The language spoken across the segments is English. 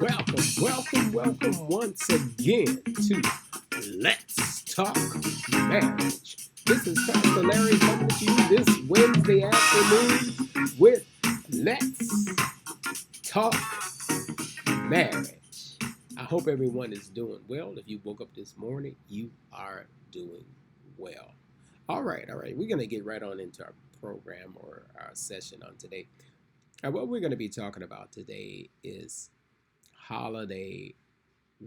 welcome once again to Let's Talk Marriage. This is Pastor Larry coming to you this Wednesday afternoon with Let's Talk Marriage. I hope everyone is doing well. If you woke up this morning, you are doing well. All right. We're going to get right on into our program or our session on today. What we're going to be talking about today is holiday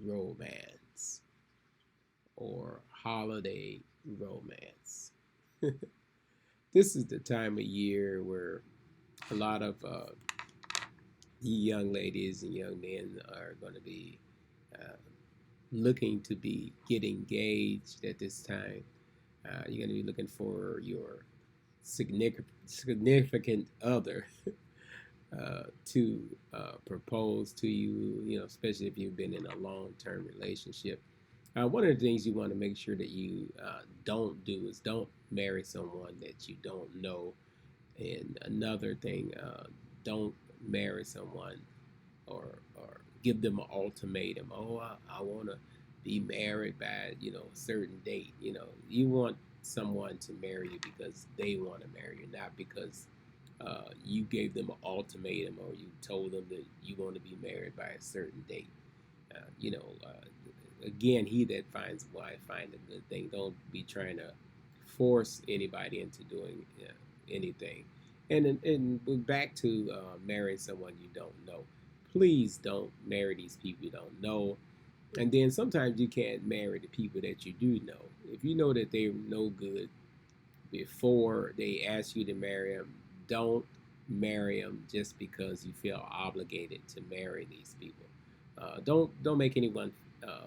romance or holiday romance. This is the time of year where a lot of young ladies and young men are going to be uh, looking to get engaged at this time. You're going to be looking for your significant other to propose to you, especially if you've been in a long-term relationship. One of the things you want to make sure that you don't do is don't marry someone that you don't know. And another thing, don't marry someone or give them an ultimatum. Oh, I want to be married by a certain date. You want someone to marry you because they want to marry you, not because you gave them an ultimatum or you told them that you want to be married by a certain date. Again, he that finds a wife find a good thing. Don't be trying to force anybody into doing anything. And back to marrying someone you don't know. Please don't marry these people you don't know. And then sometimes you can't marry the people that you do know. If you know that they're no good before they ask you to marry them, don't marry them just because you feel obligated to marry these people. Don't make anyone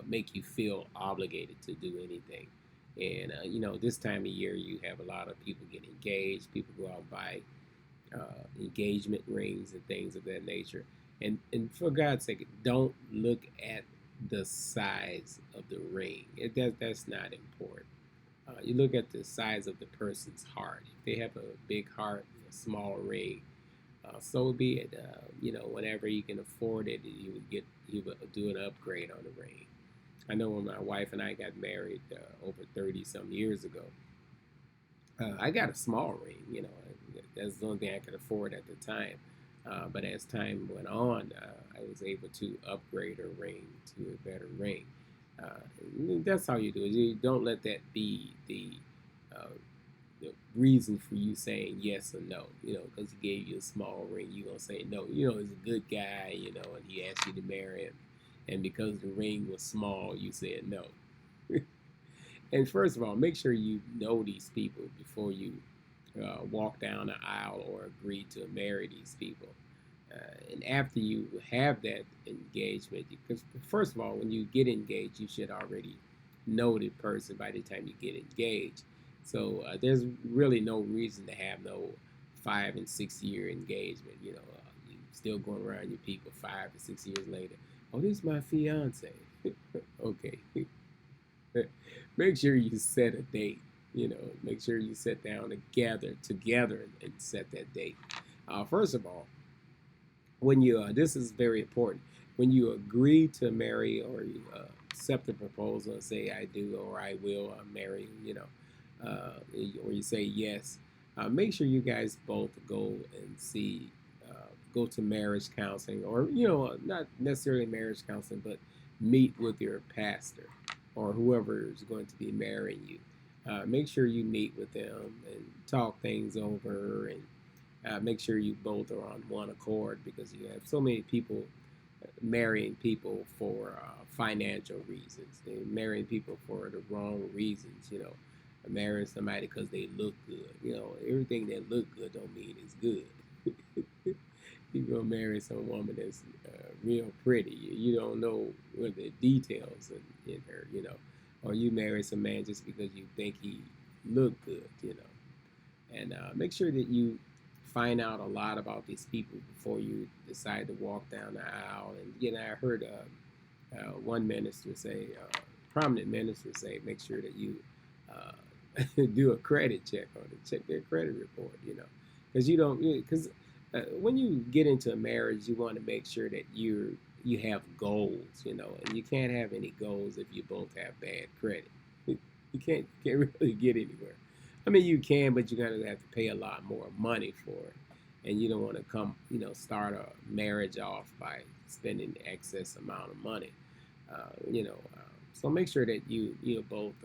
make you feel obligated to do anything. And this time of year you have a lot of people get engaged. People go out and buy engagement rings and things of that nature. And for God's sake, don't look at the size of the ring. That's not important. You look at the size of the person's heart. If they have a big heart, a small ring, so be it. Whenever you can afford it, you would do an upgrade on the ring. I know when my wife and I got married over 30 some years ago, I got a small ring. That's the only thing I could afford at the time. But as time went on, I was able to upgrade her ring to a better ring. Uh, that's how you do it. You don't let that be uh, the reason for you saying yes or no. Because he gave you a small ring, you gonna say no. He's a good guy. And he asked you to marry him, and because the ring was small, you said no. And first of all, make sure you know these people before you walk down the aisle or agree to marry these people. And after you have that engagement, because first of all, when you get engaged, you should already know the person by the time you get engaged. So there's really no reason to have no 5 and 6 year engagement. You still going around your people 5 to 6 years later. Oh, this is my fiance. Okay. Make sure you set a date. Make sure you sit down together and set that date. First of all, when you this is very important, when you agree to marry or you accept the proposal and say I do or I will marry, or you say yes, make sure you guys both go and go to marriage counseling, or not necessarily marriage counseling, but meet with your pastor or whoever is going to be marrying you. Make sure you meet with them and talk things over, and make sure you both are on one accord, because you have so many people marrying people for financial reasons. They're marrying people for the wrong reasons. Marrying somebody because they look good. Everything that look good don't mean it's good. You go marry some woman that's real pretty. You don't know what the details in her. Or you marry some man just because you think he look good. And make sure that you find out a lot about these people before you decide to walk down the aisle. And I heard one minister say, prominent minister say, make sure that you do a credit check on it, check their credit report. Because you don't, because when you get into a marriage, you want to make sure that you have goals, and you can't have any goals if you both have bad credit. You can't really get anywhere. I mean, you can, but you're gonna have to pay a lot more money for it, and you don't want to start a marriage off by spending excess amount of money. So make sure that you both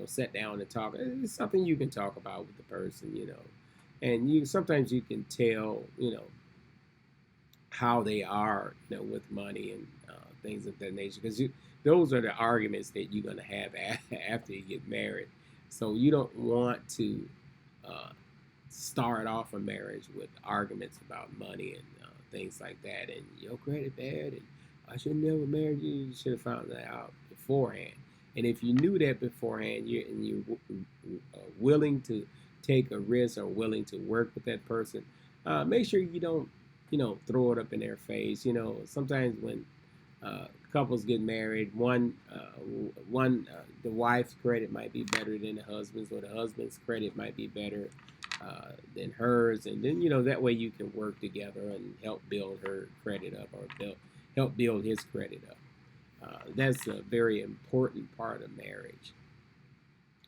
sit down and talk. It's something you can talk about with the person, and you sometimes you can tell how they are with money and things of that nature, because those are the arguments that you're going to have after you get married. So you don't want to uh, start off a marriage with arguments about money and things like that, and your credit bad, and I should never marry you. You should have found that out beforehand. And if you knew that beforehand, you're willing to take a risk or willing to work with that person, make sure you don't, throw it up in their face. Sometimes when couples get married, the wife's credit might be better than the husband's, or the husband's credit might be better than hers, and then that way you can work together and help build her credit up, or help build his credit up. That's a very important part of marriage,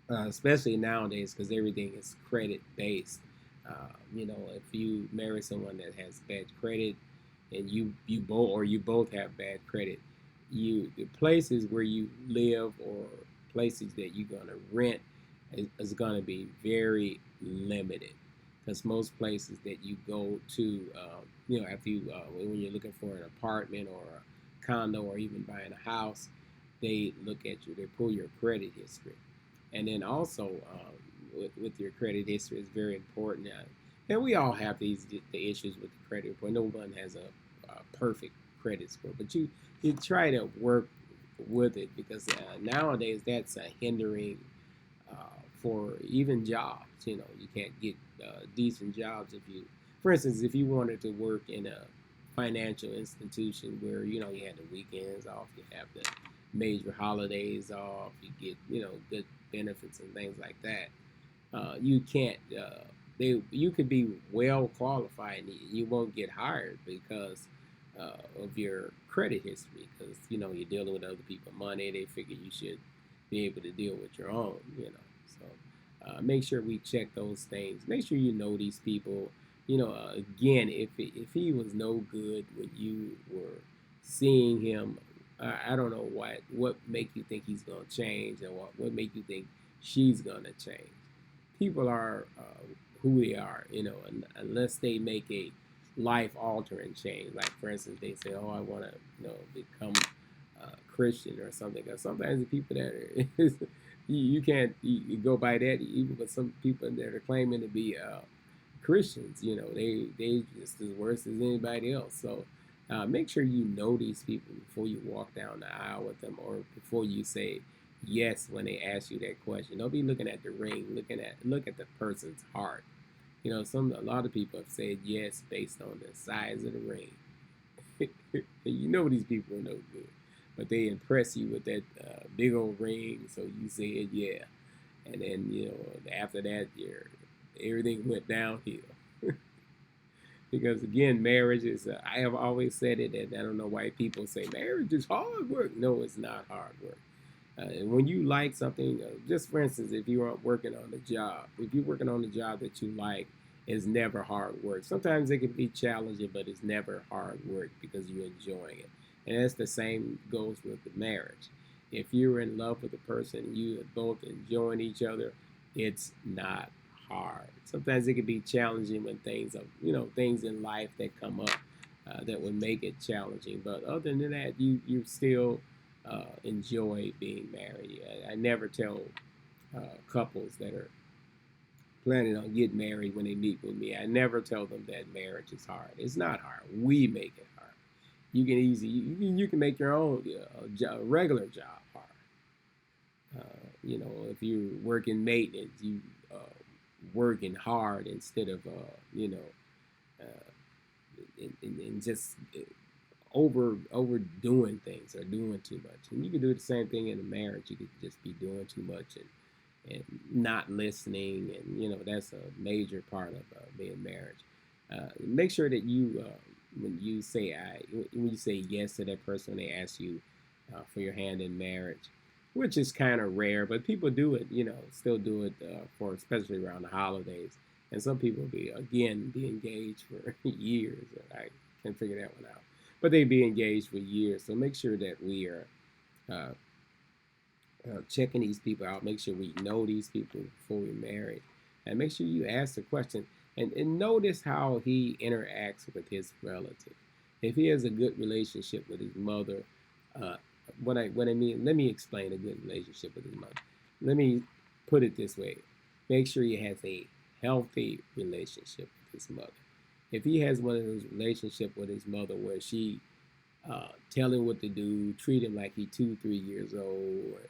especially nowadays because everything is credit based. If you marry someone that has bad credit, and you both have bad credit, the places where you live or places that you're gonna rent is gonna be very limited, because most places that you go to, after when you're looking for an apartment or a condo or even buying a house, they look at you, they pull your credit history, and then also with your credit history is very important. And we all have the issues with the credit report. No one has a perfect credit score, but you try to work with it, because nowadays that's a hindering uh, for even jobs. You can't get decent jobs for instance, if you wanted to work in a financial institution where you had the weekends off, you have the major holidays off, you get good benefits and things like that. You can't. You could be well qualified and you won't get hired because of your credit history. Because you're dealing with other people's money, they figure you should be able to deal with your own. So make sure we check those things. Make sure you know these people. Again, if he was no good when you were seeing him, I don't know what make you think he's gonna change, or what make you think she's gonna change. People are who they are, unless they make a life altering change. Like for instance, they say, "Oh, I want to, become Christian or something." Because sometimes the people that are, you can't you go by that. Even with some people that are claiming to be Christians, they just as worse as anybody else. So make sure you know these people before you walk down the aisle with them, or before you say yes when they ask you that question. Don't be looking at the ring. Look at the person's heart. A lot of people have said yes based on the size of the ring. These people are no good, but they impress you with that big old ring, so you said yeah, and then after that, everything went downhill. Because again, marriage is, I have always said it, and I don't know why people say marriage is hard work. No, it's not hard work. And when you like something, just for instance, if you aren't working on the job, if you're working on the job that you like, it's never hard work. Sometimes it can be challenging, but it's never hard work because you're enjoying it. And that's the same goes with the marriage. If you're in love with a person, you are both enjoying each other, it's not hard. Sometimes it can be challenging when things in life that come up that would make it challenging. But other than that, you still enjoy being married. I never tell couples that are planning on getting married when they meet with me. I never tell them that marriage is hard. It's not hard. We make it hard. You can make your own regular job hard. If you're working maintenance, you working hard instead of uh, and just overdoing things or doing too much. And you can do the same thing in a marriage. You could just be doing too much and not listening, and that's a major part of being marriage. Make sure that you when you say when you say yes to that person when they ask you for your hand in marriage, which is kind of rare, but people do it. Still do it for especially around the holidays. And some people be engaged for years. I can't figure that one out, but they be engaged for years. So make sure that we are uh, checking these people out. Make sure we know these people before we marry, and make sure you ask the question and notice how he interacts with his relative. If he has a good relationship with his mother, uh, what I mean, let me explain a good relationship with his mother. Let me put it this way: make sure he has a healthy relationship with his mother. If he has one of those relationships with his mother where she tell him what to do, treat him like he 2, 3 years old, or,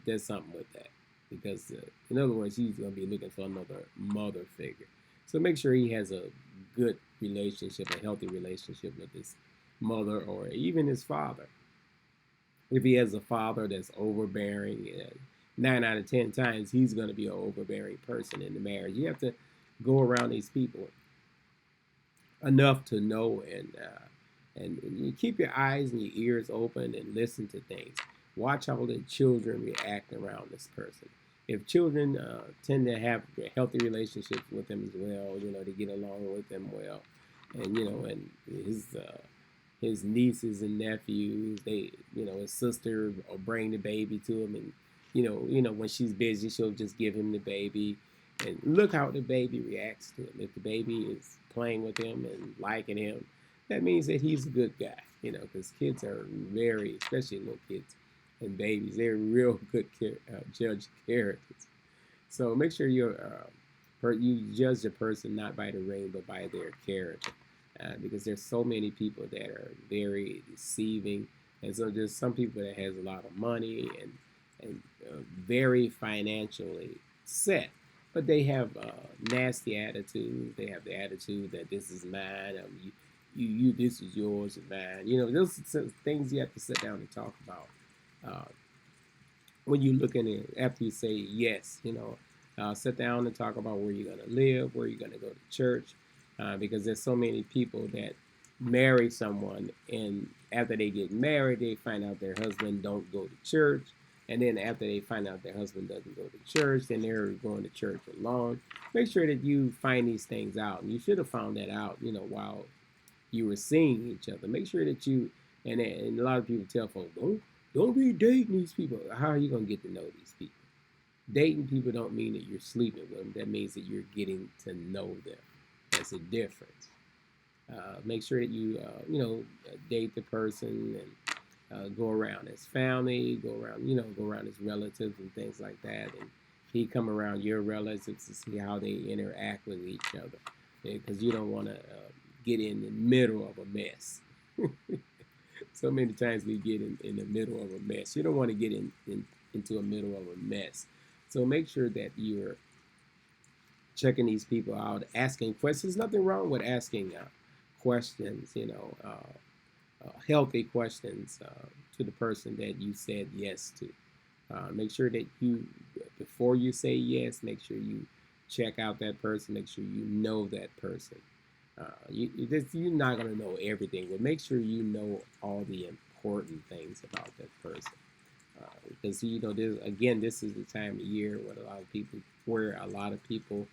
there's something with that. Because in other words, he's going to be looking for another mother figure. So make sure he has a good relationship, a healthy relationship with his mother or even his father. If he has a father that's overbearing, 9 out of 10 times he's going to be an overbearing person in the marriage. You have to go around these people enough to know and you keep your eyes and your ears open and listen to things. Watch how the children react around this person. If children tend to have healthy relationships with them as well, they get along with them well, and his nieces and nephews, his sister will bring the baby to him, and when she's busy, she'll just give him the baby, and look how the baby reacts to him. If the baby is playing with him and liking him, that means that he's a good guy, because kids are very, especially little kids and babies, they're real good judge characters. So make sure you judge the person not by the ring, but by their character, because there's so many people that are very deceiving, and so there's some people that has a lot of money and very financially set, but they have nasty attitudes. They have the attitude that this is mine. This is yours and mine. Those are things you have to sit down and talk about uh, when you look in it after you say yes. Sit down and talk about where you're going to live, where you're going to go to church, because there's so many people that marry someone, and after they get married, they find out their husband don't go to church, and then after they find out their husband doesn't go to church, then they're going to church alone. Make sure that you find these things out, and you should have found that out, while you were seeing each other. Make sure that and a lot of people tell folks, don't be dating these people. How are you going to get to know these people? Dating people don't mean that you're sleeping with them. That means that you're getting to know them. That's a difference. Make sure that you, date the person and go around his family, go around his relatives and things like that. And he come around your relatives to see how they interact with each other, because you don't want to get in the middle of a mess. So many times we get in the middle of a mess. You don't want to get into a middle of a mess. So make sure that you're checking these people out, asking questions. There's nothing wrong with asking questions, healthy questions to the person that you said yes to. Make sure that before you say yes, make sure you check out that person. Make sure you know that person. You're not going to know everything, but make sure you know all the important things about that person. Because this is the time of year where a lot of people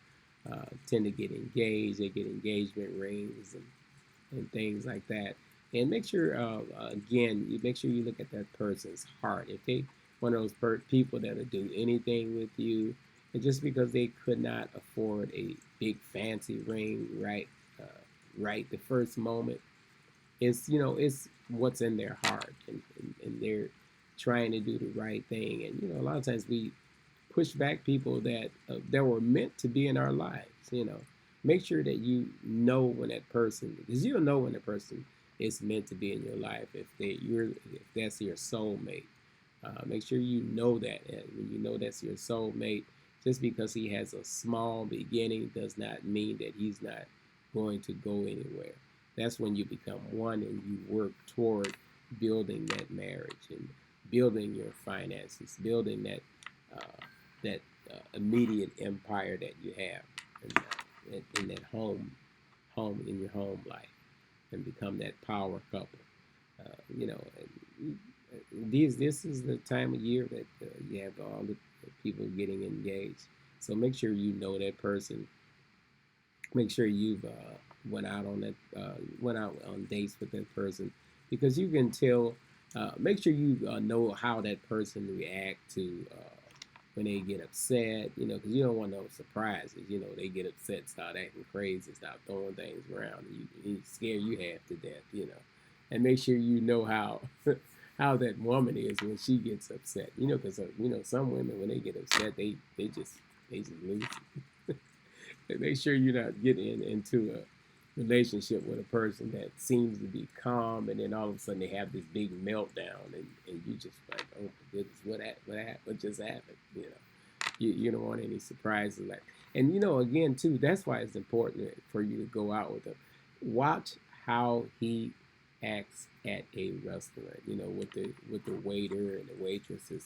tend to get engaged. They get engagement rings and things like that. And make sure, make sure you look at that person's heart. If they one of those people that'll do anything with you, and just because they could not afford a big fancy ring right the first moment, it's what's in their heart, and they're trying to do the right thing. And a lot of times we push back people that were meant to be in our lives. Make sure that you know when that person, because you'll know when a person is meant to be in your life if that's your soulmate. Make sure you know that, and when you know that's your soulmate, just because he has a small beginning does not mean that he's not going to go anywhere. That's when you become one and you work toward building that marriage and building your finances, building that immediate empire that you have. And in that in your home life, and become that power couple. You know, this is the time of year that you have all the people getting engaged. So make sure you know that person. Make sure you've went out on dates with that person, because you can tell. Make sure you know how that person react to when they get upset. You know, because you don't want no surprises. You know, they get upset, start acting crazy, start throwing things around, and you scare you half to death. You know, and make sure you know how how that woman is when she gets upset. You know, because some women, when they get upset, they just lose. Make sure you're not getting into a relationship with a person that seems to be calm, and then all of a sudden they have this big meltdown, and you just like, oh my goodness, what just happened? You know, you don't want any surprises like. And again too, that's why it's important for you to go out with him. Watch how he acts at a restaurant. With the waiter and the waitresses.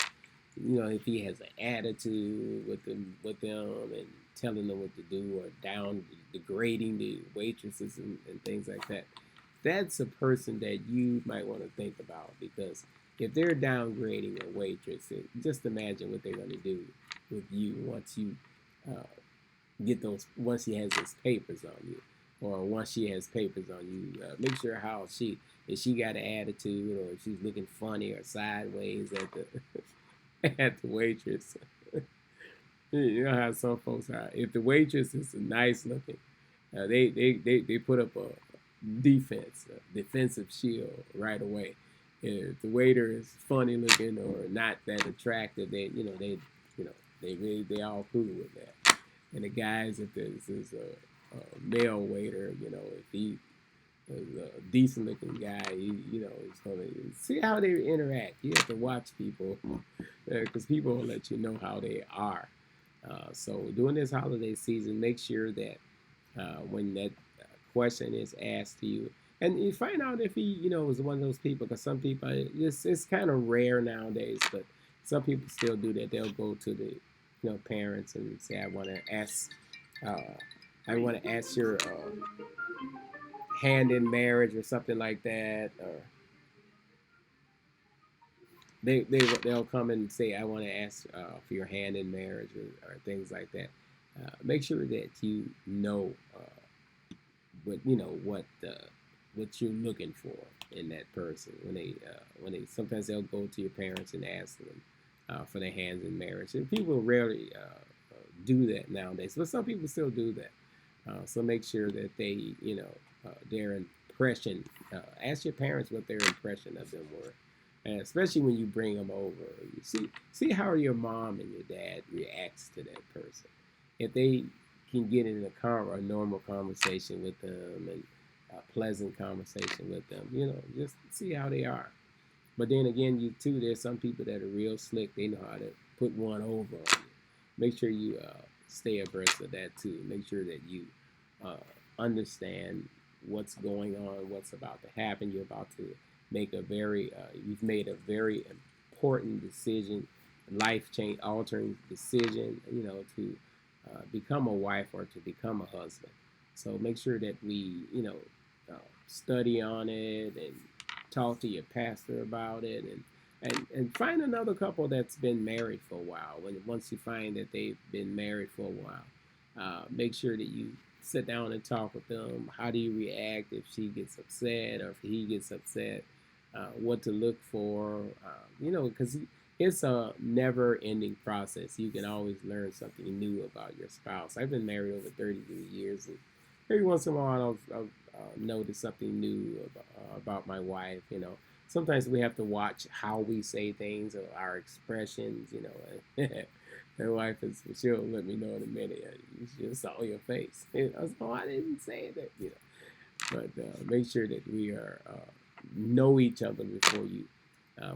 If he has an attitude with them and telling them what to do, or down degrading the waitresses and things like that. That's a person that you might want to think about, because if they're downgrading a waitress, just imagine what they're going to do with you once you uh, once he has his papers on you, or once she has papers on you. Make sure how if she got an attitude, or if she's looking funny or sideways at the at the waitress. You know how some folks are. If the waitress is nice looking, they put up a defensive shield right away. If the waiter is funny looking or not that attractive, they all cool with that. And the guys, if this is a male waiter, if he is a decent looking guy, he's gonna see how they interact. You have to watch people, because people will let you know how they are. So during this holiday season, make sure that when that question is asked to you, and you find out if he, is one of those people, because some people, it's kind of rare nowadays, but some people still do that. They'll go to the, parents and say, uh, I want to ask your hand in marriage or something like that, or they'll come and say, I want to ask for your hand in marriage, or things like that. Make sure that you know what you're looking for in that person. When they sometimes they'll go to your parents and ask them for their hands in marriage, and people rarely do that nowadays, but some people still do that. So make sure that their impression. Ask your parents what their impression of them were, and especially when you bring them over. You see how your mom and your dad reacts to that person. If they can get in a normal conversation with them, and a pleasant conversation with them, just see how they are. But then again, there's some people that are real slick. They know how to put one over on you. Make sure you stay abreast of that too. Make sure that you uh, understand what's going on, what's about to happen. You're about to you've made a very important decision, life change altering decision, to become a wife or to become a husband. So make sure that we, study on it, and talk to your pastor about it, and find another couple that's been married for a while. Once you find that they've been married for a while, make sure that you sit down and talk with them. How do you react if she gets upset, or if he gets upset? What to look for? Because it's a never-ending process. You can always learn something new about your spouse. I've been married over 33 years, and every once in a while I'll notice something new about my wife. Sometimes we have to watch how we say things, or our expressions. My wife she'll let me know in a minute. You just saw your face. I was like, oh, I didn't say that. But make sure that we are know each other before you.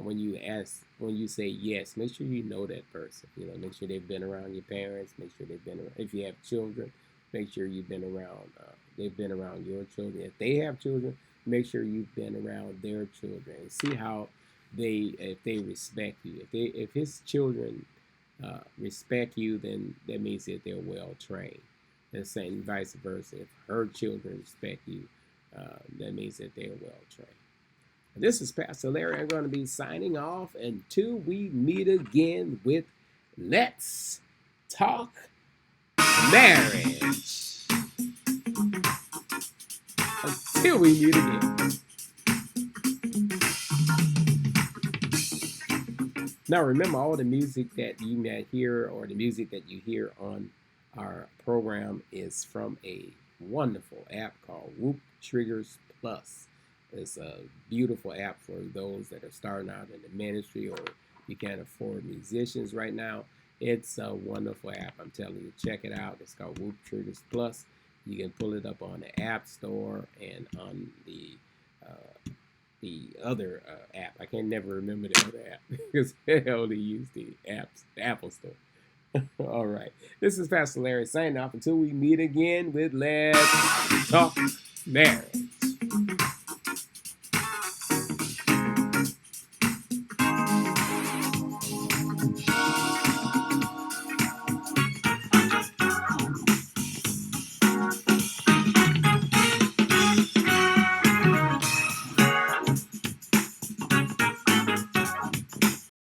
When you say yes, make sure you know that person. Make sure they've been around your parents. Make sure they've been around. If you have children, make sure you've been around. They've been around your children. If they have children, make sure you've been around their children, and see how if they respect you. If his children respect you, then that means that they're well trained. And same vice versa. If her children respect you, that means that they're well trained. This is Pastor Larry. I'm going to be signing off until we meet again with Let's Talk Marriage. Until we meet again. Now, remember, all the music that you may hear or the music that you hear on our program is from a wonderful app called Whoop Triggers Plus. It's a beautiful app for those that are starting out in the ministry or you can't afford musicians right now. It's a wonderful app. I'm telling you, check it out. It's called Whoop Triggers Plus. You can pull it up on the App Store and on the other app. I can never remember the other app because I only use the apps, the Apple Store. All right. This is Pastor Larry signing off until we meet again with Let's Talk Marriage.